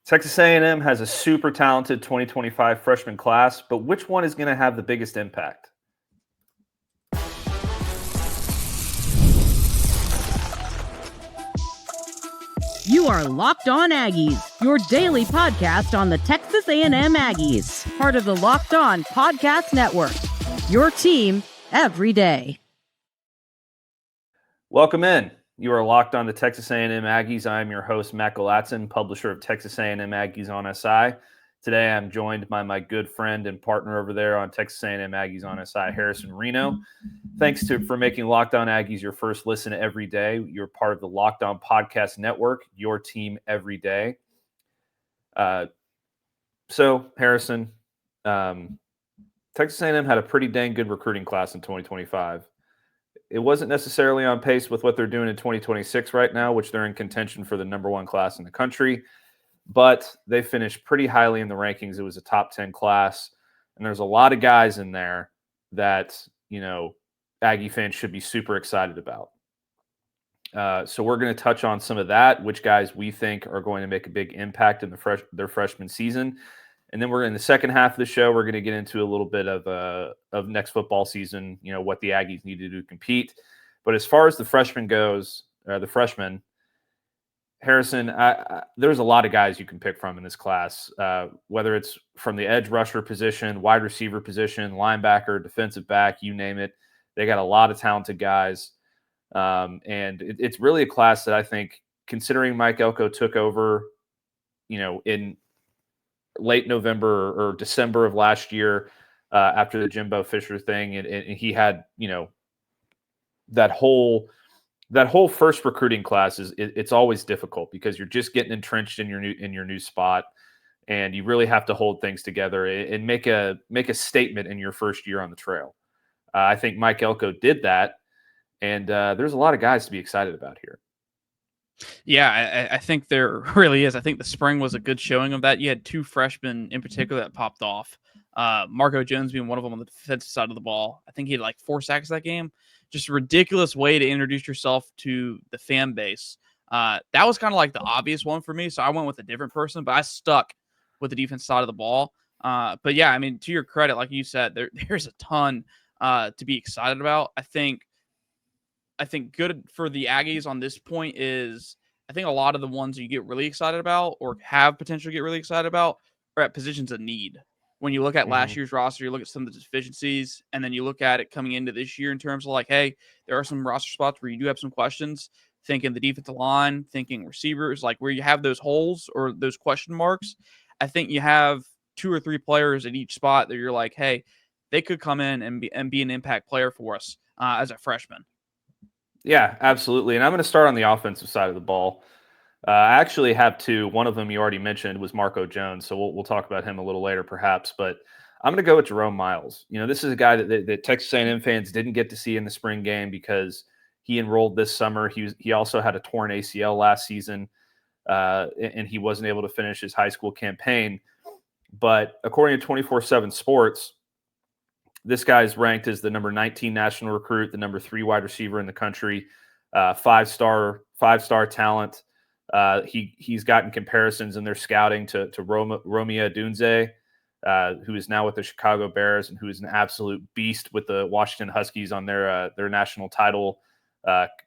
Texas A&M has a super talented 2025 freshman class, but which one is going to have the biggest impact? You are Locked On Aggies, your daily podcast on the Texas A&M Aggies, part of the Locked On Podcast Network, your team every day. Welcome in. You are Locked On the Texas A&M Aggies. I am your host, Matt Galatzan, publisher of Texas A&M Aggies on SI. Today, I'm joined by my good friend and partner over there on Texas A&M Aggies on SI, Harrison Reno. Thanks for making Locked On Aggies your first listen every day. You're part of the Locked On Podcast Network, your team every day. So, Harrison, Texas A&M had a pretty dang good recruiting class in 2025. It wasn't necessarily on pace with what they're doing in 2026 right now, which they're in contention for the number one class in the country. But they finished pretty highly in the rankings. It was a top 10 class. And there's a lot of guys in there that, Aggie fans should be super excited about. So we're going to touch on some of that, which guys we think are going to make a big impact in their freshman season. And then we're in the second half of the show, we're going to get into a little bit of next football season, what the Aggies need to do to compete. But as far as the freshman, Harrison, there's a lot of guys you can pick from in this class, whether it's from the edge rusher position, wide receiver position, linebacker, defensive back, you name it. They got a lot of talented guys. And it's really a class that I think, considering Mike Elko took over, in late November or December of last year after the Jimbo Fisher thing, and he had, that whole first recruiting class it's always difficult because you're just getting entrenched in your new spot, and you really have to hold things together and make a statement in your first year on the trail. I think Mike Elko did that, and there's a lot of guys to be excited about here. Yeah, I think there really is. I think the spring was a good showing of that. You had two freshmen in particular that popped off. Marco Jones being one of them on the defensive side of the ball. I think he had like 4 sacks that game. Just a ridiculous way to introduce yourself to the fan base. That was kind of like the obvious one for me, so I went with a different person, but I stuck with the defense side of the ball. But yeah, I mean, to your credit, like you said, there's a ton to be excited about. I think good for the Aggies on this point is I think a lot of the ones you get really excited about or have potential to get really excited about are at positions of need. When you look at last year's roster, you look at some of the deficiencies, and then you look at it coming into this year in terms of like, hey, there are some roster spots where you do have some questions, thinking the defensive line, thinking receivers, like where you have those holes or those question marks. I think you have 2 or 3 players at each spot that you're like, hey, they could come in and be an impact player for us as a freshman. Yeah, absolutely. And I'm going to start on the offensive side of the ball. I actually have 2. One of them you already mentioned was Marco Jones, so we'll talk about him a little later perhaps. But I'm going to go with Jerome Miles. This is a guy that Texas A&M fans didn't get to see in the spring game because he enrolled this summer. He also had a torn ACL last season, and he wasn't able to finish his high school campaign. But according to 24/7 Sports, this guy is ranked as the number 19 national recruit, the number 3 wide receiver in the country, 5-star talent. He's gotten comparisons in their scouting to Romeo Dunze, who is now with the Chicago Bears and who is an absolute beast with the Washington Huskies on their national title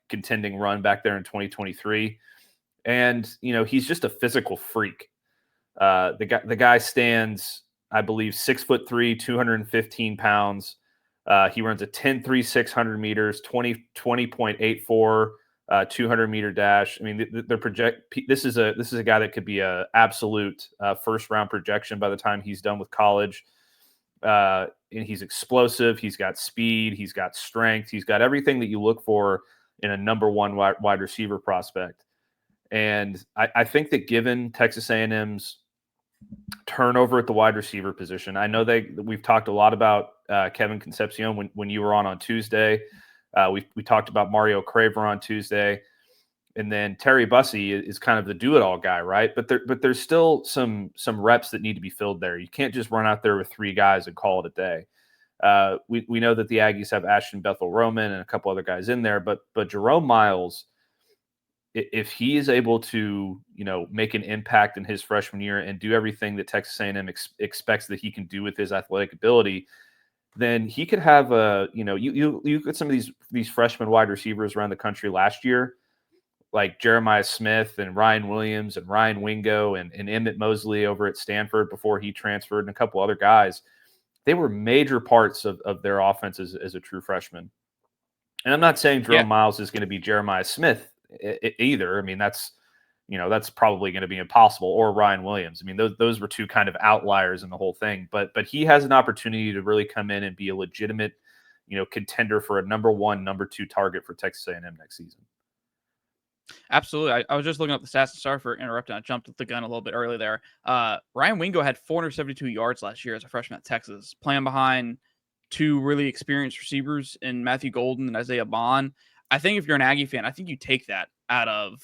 contending run back there in 2023. And he's just a physical freak. The guy stands, I believe, 6'3", 215 pounds. He runs a 10.3 600 meters, 20.84 200-meter dash. I mean, this is a guy that could be a absolute first-round projection by the time he's done with college. And he's explosive. He's got speed. He's got strength. He's got everything that you look for in a number 1 wide receiver prospect. And I think that given Texas A&M's turnover at the wide receiver position, I know we've talked a lot about Kevin Concepcion when you were on Tuesday. We talked about Mario Craver on Tuesday, and then Terry Bussey is kind of the do-it-all guy, right? But there's still some reps that need to be filled there. You can't just run out there with 3 guys and call it a day. We know that the Aggies have Ashton Bethel-Roman and a couple other guys in there, but Jerome Miles if he is able to, make an impact in his freshman year and do everything that Texas A&M expects that he can do with his athletic ability, then he could have you look at some of these freshman wide receivers around the country last year, like Jeremiah Smith and Ryan Williams and Ryan Wingo and Emmett Mosley over at Stanford before he transferred, and a couple other guys. They were major parts of their offense as a true freshman. And I'm not saying Jerome Miles is going to be Jeremiah Smith either. I mean, that's probably going to be impossible, or Ryan Williams. I mean, those were two kind of outliers in the whole thing. But he has an opportunity to really come in and be a legitimate, contender for a number 1, number 2 target for Texas A&M next season. Absolutely. I was just looking up the stats. Sorry for interrupting. I jumped the gun a little bit early there. Ryan Wingo had 472 yards last year as a freshman at Texas, playing behind 2 really experienced receivers in Matthew Golden and Isaiah Bond. I think if you're an Aggie fan, I think you take that out of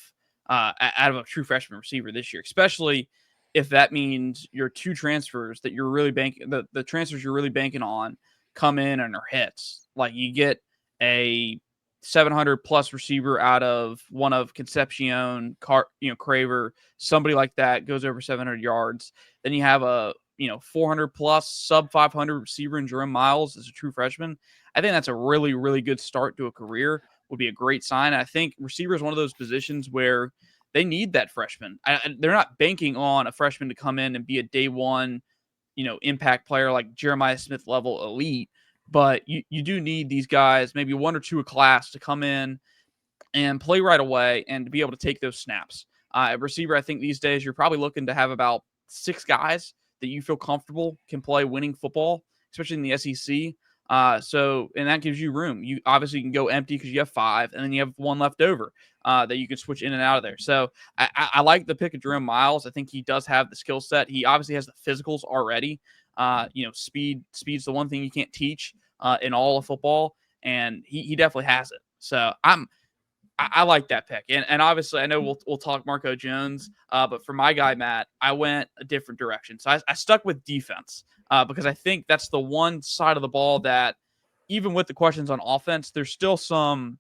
a true freshman receiver this year, especially if that means your 2 transfers that you're really banking, the transfers you're really banking on come in and are hits. Like you get a 700 plus receiver out of one of Concepcion, Craver, somebody like that goes over 700 yards. Then you have a 400 plus sub 500 receiver in Jerome Miles as a true freshman. I think that's a really, really good start to a career. Would be a great sign. And I think receiver is one of those positions where they need that freshman. They're not banking on a freshman to come in and be a day one, impact player like Jeremiah Smith level elite. But you do need these guys, maybe 1 or 2 a class, to come in and play right away and to be able to take those snaps. At receiver, I think these days you're probably looking to have about 6 guys that you feel comfortable can play winning football, especially in the SEC. And that gives you room. You obviously can go empty because you have 5, and then you have 1 left over that you can switch in and out of there. So I like the pick of Jerome Miles. I think he does have the skill set. He obviously has the physicals already. Speed's the one thing you can't teach in all of football, and he definitely has it. So I like that pick, and obviously I know we'll talk Marco Jones, but for my guy Matt, I went a different direction. So I stuck with defense because I think that's the one side of the ball that, even with the questions on offense, there's still some,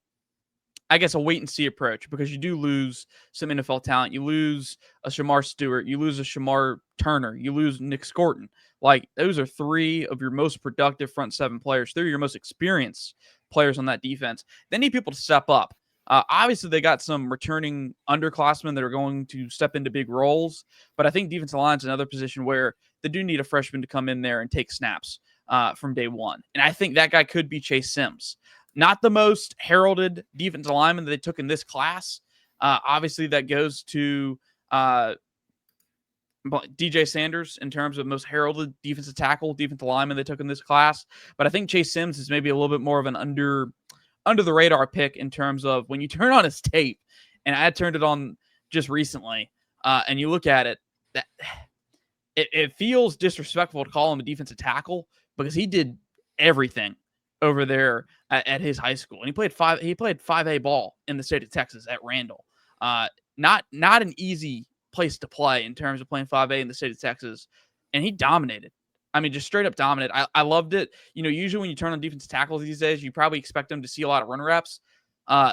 I guess, a wait and see approach, because you do lose some NFL talent. You lose a Shamar Stewart, you lose a Shamar Turner, you lose Nick Scorton. Like, those are 3 of your most productive front 7 players. 3 of your most experienced players on that defense. They need people to step up. Obviously, they got some returning underclassmen that are going to step into big roles, but I think defensive line is another position where they do need a freshman to come in there and take snaps from day one. And I think that guy could be Chase Sims. Not the most heralded defensive lineman that they took in this class. Obviously, that goes to DJ Sanders in terms of most heralded defensive tackle, defensive lineman they took in this class. But I think Chase Sims is maybe a little bit more of an under the radar pick in terms of when you turn on his tape. And I turned it on just recently, and you look at it, that it feels disrespectful to call him a defensive tackle, because he did everything over there at his high school, and he played 5A ball in the state of Texas at Randall. Not an easy place to play in terms of playing 5A in the state of Texas, and he dominated. I mean, just straight up dominant. I loved it. Usually when you turn on defensive tackles these days, you probably expect them to see a lot of run reps.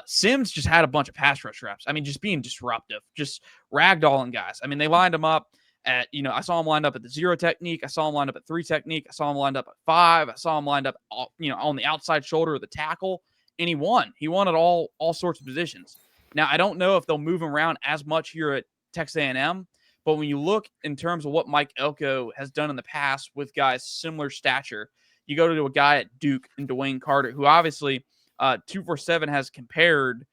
Sims just had a bunch of pass rush reps. I mean, just being disruptive, just ragdolling guys. I mean, they lined him up at, I saw him lined up at the 0 technique. I saw him lined up at 3 technique. I saw him lined up at 5. I saw him lined up, on the outside shoulder of the tackle, and he won. He won at all sorts of positions. Now, I don't know if they'll move him around as much here at Texas A&M, but when you look in terms of what Mike Elko has done in the past with guys similar stature, you go to a guy at Duke and Dwayne Carter, who obviously 247 has compared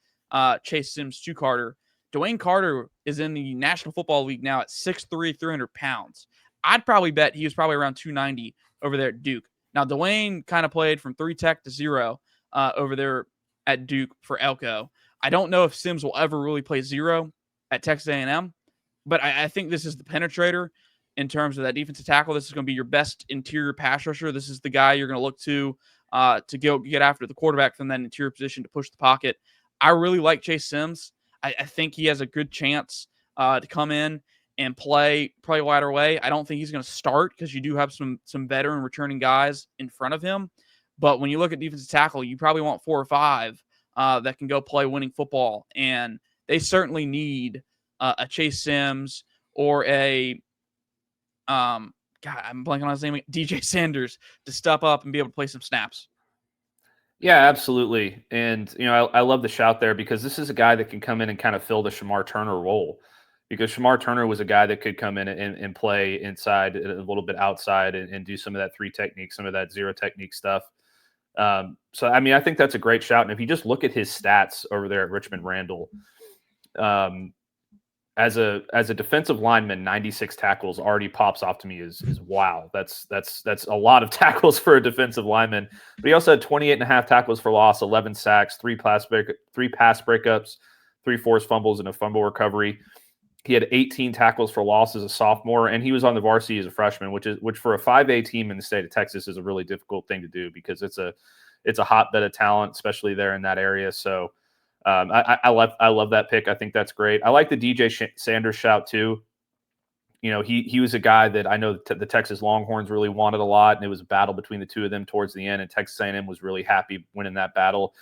Chase Sims to Carter. Dwayne Carter is in the National Football League now at 6'3", 300 pounds. I'd probably bet he was probably around 290 over there at Duke. Now, Dwayne kind of played from 3 tech to 0 over there at Duke for Elko. I don't know if Sims will ever really play 0 at Texas A&M, but I think this is the penetrator in terms of that defensive tackle. This is going to be your best interior pass rusher. This is the guy you're going to look to go get after the quarterback from that interior position to push the pocket. I really like Chase Sims. I think he has a good chance to come in and play right away. I don't think he's going to start, because you do have some veteran returning guys in front of him. But when you look at defensive tackle, you probably want 4 or 5 that can go play winning football. And they certainly need a Chase Sims or a God, I'm blanking on his name, DJ Sanders, to step up and be able to play some snaps. Yeah, absolutely. And, I love the shout there because this is a guy that can come in and kind of fill the Shamar Turner role. Because Shamar Turner was a guy that could come in and play inside, a little bit outside, and do some of that 3 technique, some of that 0 technique stuff. So, I think that's a great shout. And if you just look at his stats over there at Richmond Randall, as a defensive lineman, 96 tackles already pops off to me is wow. That's a lot of tackles for a defensive lineman. But he also had 28 and a half tackles for loss, 11 sacks, 3 pass breakups, 3 forced fumbles, and a fumble recovery. He had 18 tackles for loss as a sophomore, and he was on the varsity as a freshman, which for a 5A team in the state of Texas is a really difficult thing to do because it's a hotbed of talent, especially there in that area. So I love that pick. I think that's great. I like the DJ Sanders shout too. He was a guy that I know the Texas Longhorns really wanted a lot, and it was a battle between the two of them towards the end. And Texas A&M was really happy winning that battle.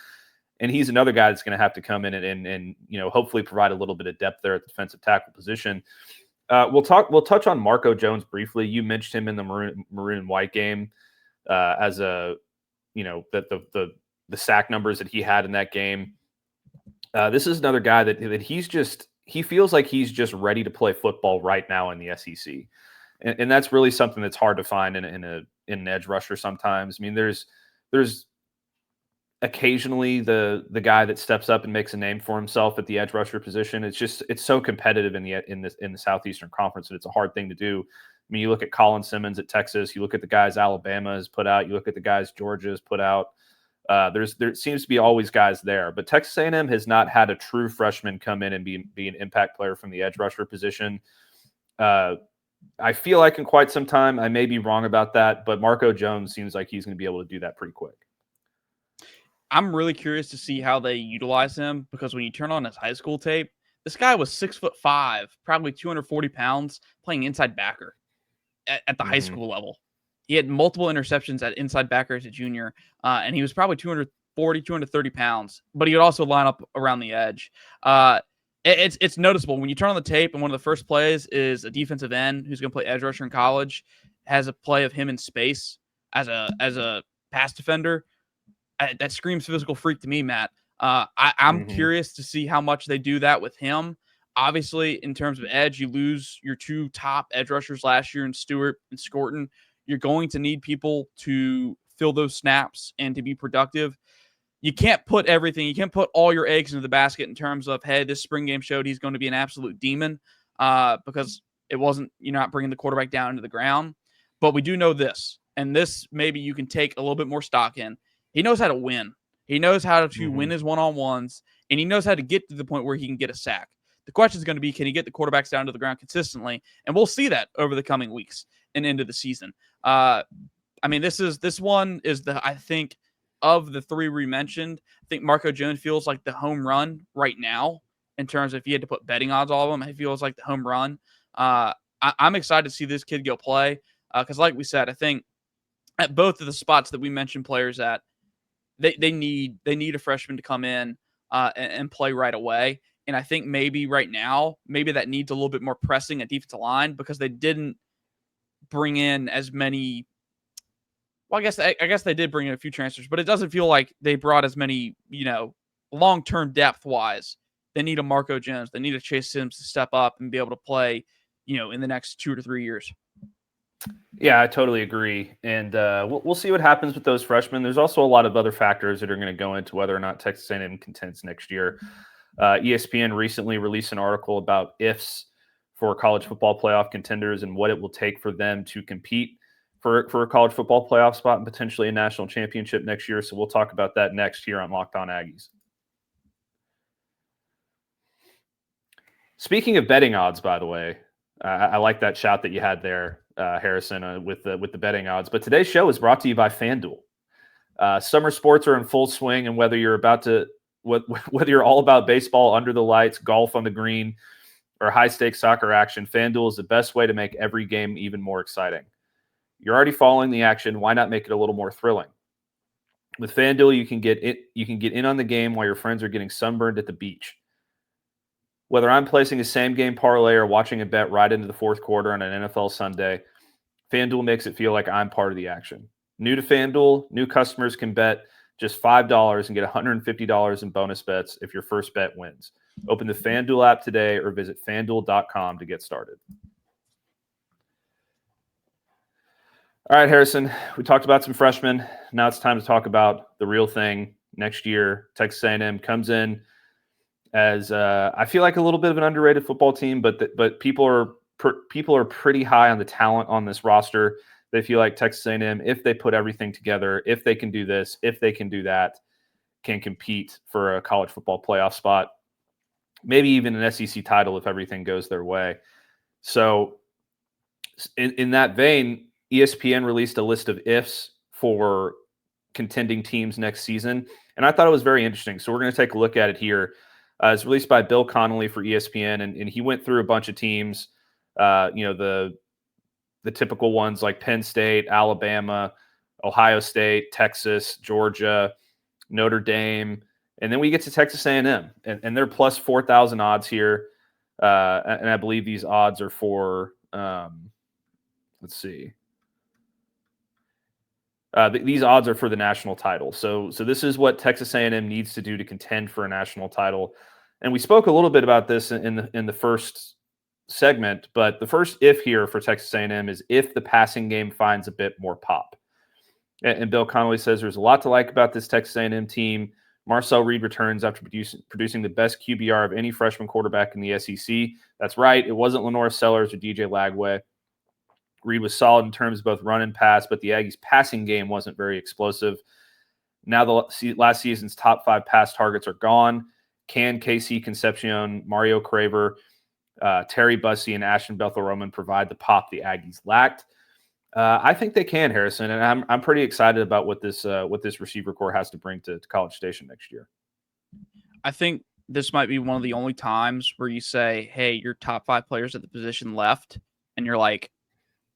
And he's another guy that's going to have to come in and hopefully provide a little bit of depth there at the defensive tackle position. We'll touch on Marco Jones briefly. You mentioned him in the maroon and white game as a the sack numbers that he had in that game. This is another guy that he feels like he's just ready to play football right now in the SEC, and that's really something that's hard to find in an edge rusher sometimes. I mean, there's occasionally the guy that steps up and makes a name for himself at the edge rusher position. It's so competitive in the Southeastern Conference that it's a hard thing to do. I mean, you look at Colin Simmons at Texas, you look at the guys Alabama has put out, you look at the guys Georgia has put out. There seems to be always guys there, but Texas A&M has not had a true freshman come in and be an impact player from the edge rusher position. I feel like in quite some time, I may be wrong about that, but Marco Jones seems like he's going to be able to do that pretty quick. I'm really curious to see how they utilize him because when you turn on his high school tape, this guy was 6'5", probably 240 pounds, playing inside backer at the high school level. He had multiple interceptions at inside backer as a junior, and he was probably 240, 230 pounds, but he would also line up around the edge. It's noticeable when you turn on the tape, and one of the first plays is a defensive end who's going to play edge rusher in college, has a play of him in space as a pass defender. That screams physical freak to me, Matt. I'm curious to see how much they do that with him. Obviously, in terms of edge, you lose your 2 top edge rushers last year in Stewart and Scorton. You're going to need people to fill those snaps and to be productive. You can't put all your eggs into the basket in terms of, hey, this spring game showed he's going to be an absolute demon because you're not bringing the quarterback down into the ground. But we do know this, and this maybe you can take a little bit more stock in. He knows how to win. He knows how to win his one-on-ones, and he knows how to get to the point where he can get a sack. The question is going to be, can he get the quarterbacks down to the ground consistently? And we'll see that over the coming weeks and into the season. This one is I think of the 3 we mentioned, I think Marco Jones feels like the home run right now in terms of if you had to put betting odds on him. He feels like the home run. I'm excited to see this kid go play because, like we said, I think at both of the spots that we mentioned players at, they need a freshman to come in and play right away. And I think maybe right now, that needs a little bit more pressing at defensive line because they didn't bring in as many. Well, I guess they did bring in a few transfers, but it doesn't feel like they brought as many, long-term depth-wise. They need a Marco Jones. They need a Chase Sims to step up and be able to play, in the next 2 to 3 years. Yeah, I totally agree. And we'll see what happens with those freshmen. There's also a lot of other factors that are going to go into whether or not Texas A&M contends next year. ESPN recently released an article about ifs for college football playoff contenders and what it will take for them to compete for a college football playoff spot and potentially a national championship next year. So we'll talk about that next here on Locked On Aggies. Speaking of betting odds, by the way, I like that shout that you had there, Harrison, with the betting odds. But today's show is brought to you by FanDuel. Summer sports are in full swing, and whether you're all about baseball under the lights, golf on the green, or high-stakes soccer action, FanDuel is the best way to make every game even more exciting. You're already following the action. Why not make it a little more thrilling? With FanDuel, you can get in on the game while your friends are getting sunburned at the beach. Whether I'm placing a same-game parlay or watching a bet right into the fourth quarter on an NFL Sunday, FanDuel makes it feel like I'm part of the action. New to FanDuel, new customers can bet just $5 and get $150 in bonus bets if your first bet wins. Open the FanDuel app today or visit FanDuel.com to get started. All right, Harrison, we talked about some freshmen. Now it's time to talk about the real thing. Next year, Texas A&M comes in as I feel like a little bit of an underrated football team, but people are pretty high on the talent on this roster. They feel like Texas A&M, if they put everything together, if they can do this, if they can do that, can compete for a college football playoff spot, maybe even an SEC title if everything goes their way. So in that vein, ESPN released a list of ifs for contending teams next season, and I thought it was very interesting. So we're going to take a look at it here. It's released by Bill Connolly for ESPN, and he went through a bunch of teams, the typical ones like Penn State, Alabama, Ohio State, Texas, Georgia, Notre Dame, and then we get to Texas A&M, and they're plus 4,000 odds here, and I believe these odds are for let's see. These odds are for the national title. So this is what Texas A&M needs to do to contend for a national title. And we spoke a little bit about this in the first segment, but the first if here for Texas A&M is if the passing game finds a bit more pop. And Bill Connolly says there's a lot to like about this Texas A&M team. Marcel Reed returns after producing the best QBR of any freshman quarterback in the SEC. That's right. It wasn't Lenore Sellers or DJ Lagway. Reed was solid in terms of both run and pass, but the Aggies' passing game wasn't very explosive. Now the last season's top 5 pass targets are gone. Can KC Concepcion, Mario Craver, Terry Bussey, and Ashton Bethel-Roman provide the pop the Aggies lacked? I think they can, Harrison, and I'm pretty excited about what this receiver core has to bring to College Station next year. I think this might be one of the only times where you say, hey, your top 5 players at the position left, and you're like,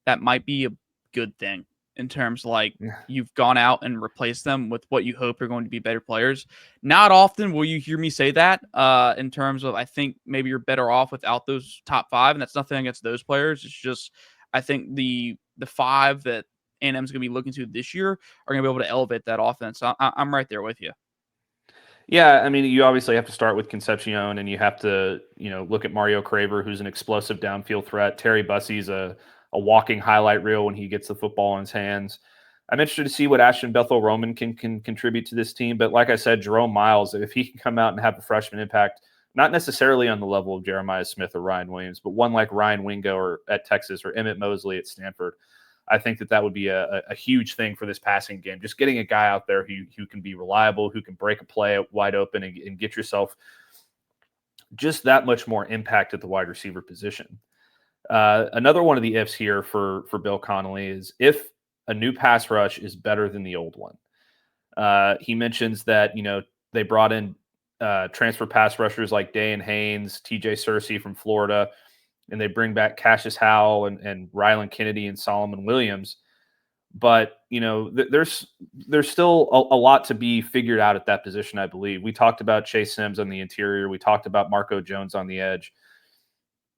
that might be a good thing in terms of like you've gone out and replaced them with what you hope are going to be better players. Not often will you hear me say that in terms of I think maybe you're better off without those top 5, and that's nothing against those players. It's just I think the 5 that A&M is going to be looking to this year are going to be able to elevate that offense. So I'm right there with you. Yeah, I mean, you obviously have to start with Concepcion, and you have to, look at Mario Craver, who's an explosive downfield threat. Terry Bussey's a walking highlight reel when he gets the football in his hands. I'm interested to see what Ashton Bethel-Roman can contribute to this team. But like I said, Jerome Miles, if he can come out and have a freshman impact, not necessarily on the level of Jeremiah Smith or Ryan Williams, but one like Ryan Wingo or at Texas or Emmett Mosley at Stanford, I think that would be a huge thing for this passing game. Just getting a guy out there who can be reliable, who can break a play wide open and get yourself just that much more impact at the wide receiver position. Another one of the ifs here for Bill Connolly is if a new pass rush is better than the old one. He mentions that, they brought in transfer pass rushers like Dayan Haynes, TJ Searcy from Florida, and they bring back Cassius Howell and Rylan Kennedy and Solomon Williams. But, there's still a lot to be figured out at that position, I believe. We talked about Chase Sims on the interior. We talked about Marco Jones on the edge.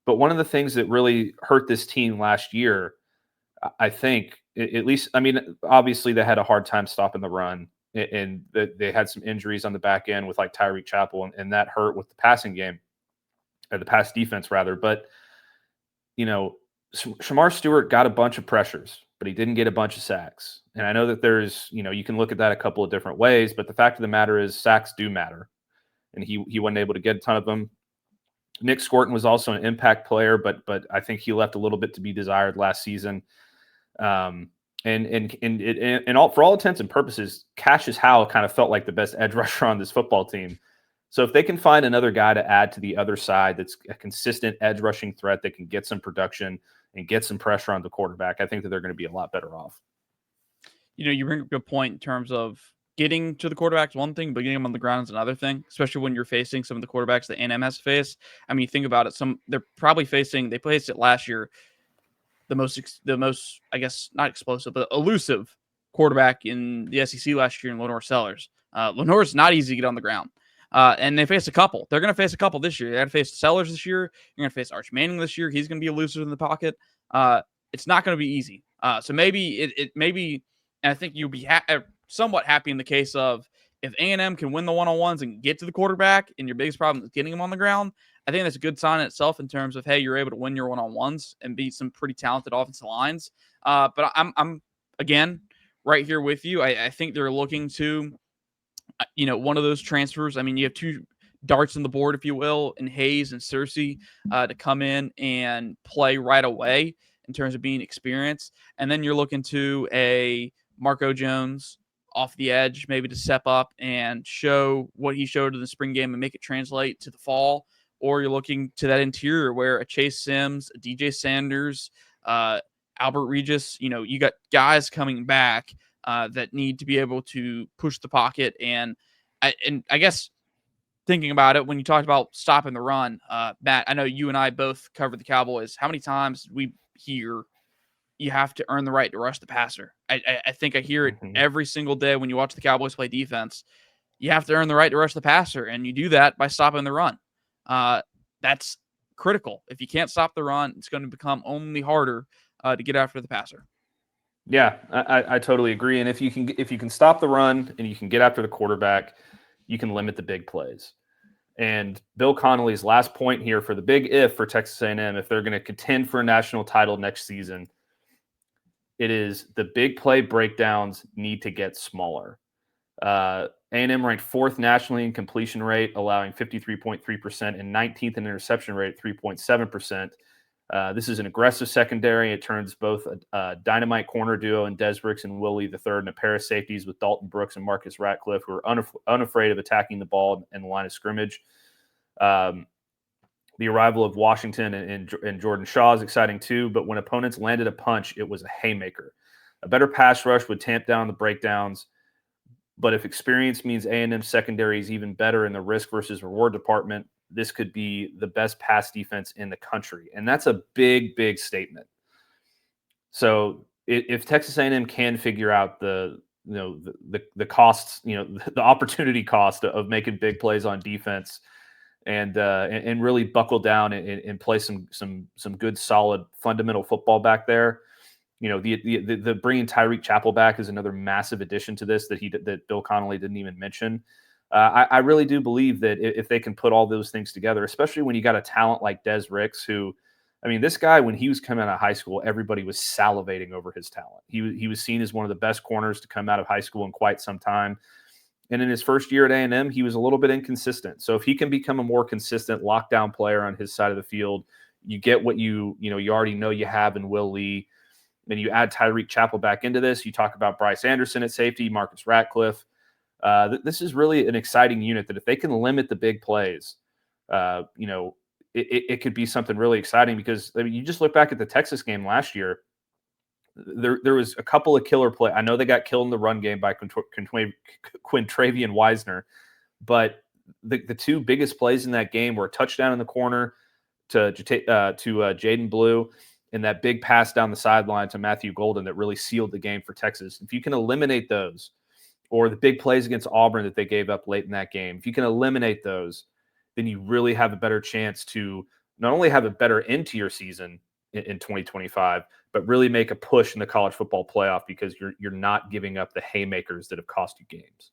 But one of the things that really hurt this team last year, I think, at least, I mean, obviously they had a hard time stopping the run, and they had some injuries on the back end with like Tyreek Chappell, and that hurt with the passing game, or the pass defense rather. But, Shamar Stewart got a bunch of pressures, but he didn't get a bunch of sacks. And I know that there's, you can look at that a couple of different ways, but the fact of the matter is sacks do matter. And he wasn't able to get a ton of them. Nick Scorton was also an impact player, but I think he left a little bit to be desired last season. And for all intents and purposes, Cassius Howell kind of felt like the best edge rusher on this football team. So if they can find another guy to add to the other side that's a consistent edge rushing threat that can get some production and get some pressure on the quarterback, I think that they're going to be a lot better off. You bring up a good point in terms of getting to the quarterback is one thing, but getting them on the ground is another thing, especially when you're facing some of the quarterbacks that A&M has to face. I mean, think about it. They're probably facing, they faced it last year, the most, I guess, not explosive, but elusive quarterback in the SEC last year in Lenore Sellers. Lenore's not easy to get on the ground. And they faced a couple. They're going to face a couple this year. They're going to face Sellers this year. You're going to face Arch Manning this year. He's going to be elusive in the pocket. It's not going to be easy. So maybe it maybe, and I think you'll be somewhat happy in the case of if A&M can win the one-on-ones and get to the quarterback, and your biggest problem is getting him on the ground. I think that's a good sign in itself in terms of, hey, you're able to win your one-on-ones and beat some pretty talented offensive lines. But I'm again right here with you. I think they're looking to, one of those transfers. I mean, you have two darts on the board, if you will, in Hayes and Cersei to come in and play right away in terms of being experienced. And then you're looking to a Marco Jones off the edge, maybe to step up and show what he showed in the spring game and make it translate to the fall. Or you're looking to that interior where a Chase Sims, a DJ Sanders, Albert Regis, you got guys coming back that need to be able to push the pocket. And I guess thinking about it, when you talked about stopping the run, Matt, I know you and I both covered the Cowboys. How many times did we hear you have to earn the right to rush the passer? I think I hear it every single day when you watch the Cowboys play defense. You have to earn the right to rush the passer, and you do that by stopping the run. That's critical. If you can't stop the run, it's going to become only harder to get after the passer. Yeah, I totally agree. And if you can stop the run and you can get after the quarterback, you can limit the big plays. And Bill Connolly's last point here for the big if for Texas A&M, if they're going to contend for a national title next season, it is the big play breakdowns need to get smaller. A&M ranked 4th nationally in completion rate, allowing 53.3% and 19th in interception rate at 3.7%. This is an aggressive secondary. It turns both a dynamite corner duo in Des Brooks and Willie III and a pair of safeties with Dalton Brooks and Marcus Ratcliffe, who are unafraid of attacking the ball in the line of scrimmage. The arrival of Washington and Jordan Shaw is exciting too, but when opponents landed a punch, it was a haymaker. A better pass rush would tamp down the breakdowns, but if experience means A&M secondary is even better in the risk versus reward department, this could be the best pass defense in the country. And that's a big, big statement. So if Texas A&M can figure out the costs, the opportunity cost of making big plays on defense and really buckle down and play some good, solid, fundamental football back there, the bringing Tyreek Chappell back is another massive addition to this that Bill Connolly didn't even mention. I really do believe that if they can put all those things together, especially when you got a talent like Des Ricks, who, I mean, this guy, when he was coming out of high school, everybody was salivating over his talent. He was seen as one of the best corners to come out of high school in quite some time. And in his first year at A&M, he was a little bit inconsistent. So if he can become a more consistent lockdown player on his side of the field, you get what you already know you have in Will Lee. Then you add Tyreek Chappell back into this. You talk about Bryce Anderson at safety, Marcus Ratcliffe. This is really an exciting unit that if they can limit the big plays, it could be something really exciting because you just look back at the Texas game last year. There was a couple of killer plays. I know they got killed in the run game by Quintravian Wisner, but the two biggest plays in that game were a touchdown in the corner to Jaden Blue and that big pass down the sideline to Matthew Golden that really sealed the game for Texas. If you can eliminate those, or the big plays against Auburn that they gave up late in that game, if you can eliminate those, then you really have a better chance to not only have a better end to your season in 2025, but really make a push in the college football playoff because you're not giving up the haymakers that have cost you games.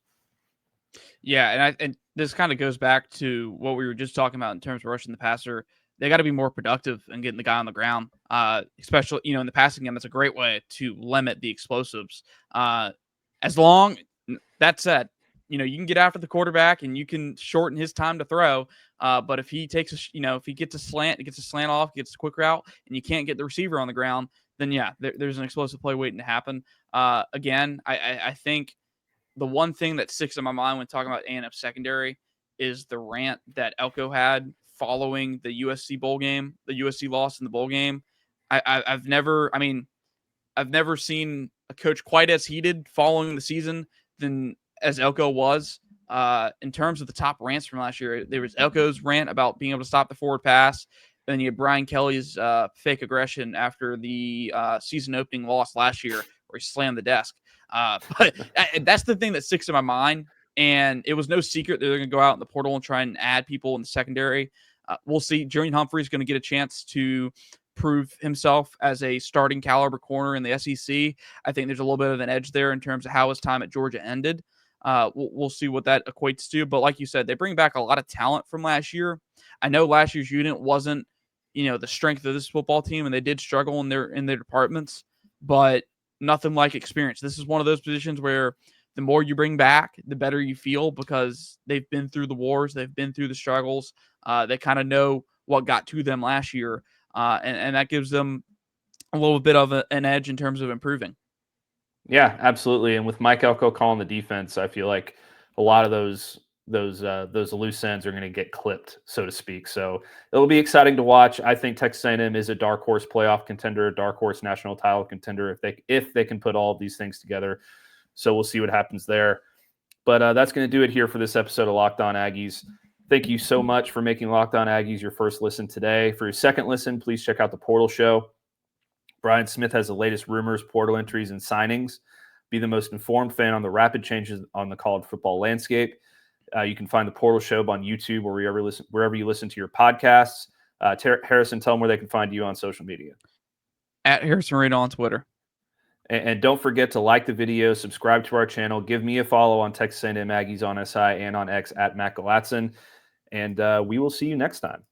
Yeah, and this kind of goes back to what we were just talking about in terms of rushing the passer. They got to be more productive and getting the guy on the ground, especially in the passing game. That's a great way to limit the explosives. As long that said, you can get after the quarterback and you can shorten his time to throw. But if he takes if he gets a slant, he gets a slant off, gets a quick route, and you can't get the receiver on the ground, then yeah, there's an explosive play waiting to happen. Again, I think the one thing that sticks in my mind when talking about A&M secondary is the rant that Elko had following the USC bowl game, the USC loss in the bowl game. I've never seen a coach quite as heated following the season than as Elko was. In terms of the top rants from last year, there was Elko's rant about being able to stop the forward pass. Then you had Brian Kelly's fake aggression after the season opening loss last year where he slammed the desk. But that's the thing that sticks in my mind And it was no secret they're going to go out in the portal and try and add people in the secondary. We'll see. Jerian Humphrey is going to get a chance to prove himself as a starting caliber corner in the SEC. I think there's a little bit of an edge there in terms of how his time at Georgia ended. We'll see what that equates to. But like you said, they bring back a lot of talent from last year. I know last year's unit wasn't, the strength of this football team, and they did struggle in their departments, but nothing like experience. This is one of those positions where the more you bring back, the better you feel, because they've been through the wars, they've been through the struggles. They kind of know what got to them last year, and that gives them a little bit of an edge in terms of improving. Yeah, absolutely. And with Mike Elko calling the defense, I feel like a lot of those loose ends are going to get clipped, so to speak. So it'll be exciting to watch. I think Texas A&M is a dark horse playoff contender, a dark horse national title contender if they can put all of these things together. So we'll see what happens there. But that's going to do it here for this episode of Locked On Aggies. Thank you so much for making Locked On Aggies your first listen today. For your second listen, please check out the Portal Show. Brian Smith has the latest rumors, portal entries, and signings. Be the most informed fan on the rapid changes on the college football landscape. You can find the Portal Show on YouTube or wherever you listen to your podcasts. Harrison, tell them where they can find you on social media. At Harrison Reno on Twitter. And don't forget to like the video, subscribe to our channel, give me a follow on Texas A&M Aggies on SI and on X at Matt Galatzan. And we will see you next time.